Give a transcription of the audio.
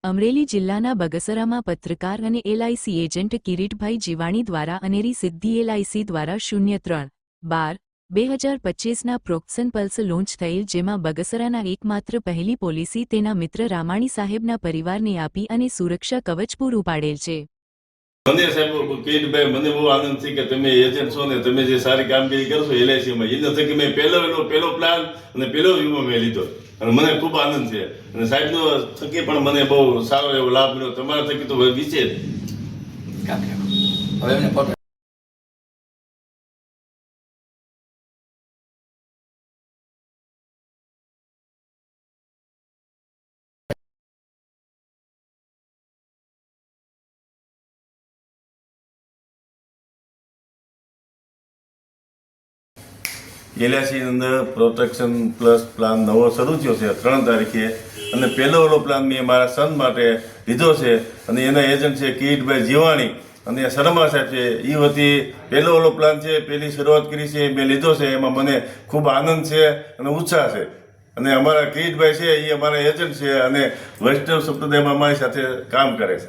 અમરેલી જિલ્લાના બગસરામાં પત્રકાર અને એલઆઈસી એજન્ટ કિરીટભાઈ જીવાણી દ્વારા અનેરી સિદ્ધિ એલઆઈસી દ્વારા 03/12/2025ના પ્રોક્સન પલ્સ લોન્ચ થયેલ, જેમાં બગસરાના એકમાત્ર પહેલી પોલિસી તેના મિત્ર રામાણી સાહેબના પરિવારને આપી અને સુરક્ષા કવચ પૂરું પાડેલ છે। મને સાહેબ કિરીટભાઈ, મને બહુ આનંદ છે કે તમે એજન્ટ છો ને તમે જે સારી કામગીરી કરશો એલઆઈસીમાં, એના થકી મેં પહેલો પ્લાન અને પહેલો વીમો મેં લીધો અને મને ખૂબ આનંદ છે અને સાહેબનો થકી પણ મને બહુ સારો એવો લાભ મળ્યો। તમારા થકી તો વિશેષ। એલઆઈસી અંદર પ્રોટેક્શન પ્લસ પ્લાન નવો શરૂ થયો છે 3 તારીખે અને પહેલો ઓલો પ્લાન મેં મારા સન માટે લીધો છે અને એના એજન્ટ છે કિરીટભાઈ જીવાણી અને શર્મા સાહેબ છે। એ વતી પહેલો ઓલો પ્લાન છે, પહેલી શરૂઆત કરી છે, મેં લીધો છે। એમાં મને ખૂબ આનંદ છે અને ઉત્સાહ છે અને અમારા કિરીટભાઈ છે એ અમારા એજન્ટ છે અને વૈષ્ણવ સંપ્રદાયમાં અમારી સાથે કામ કરે છે।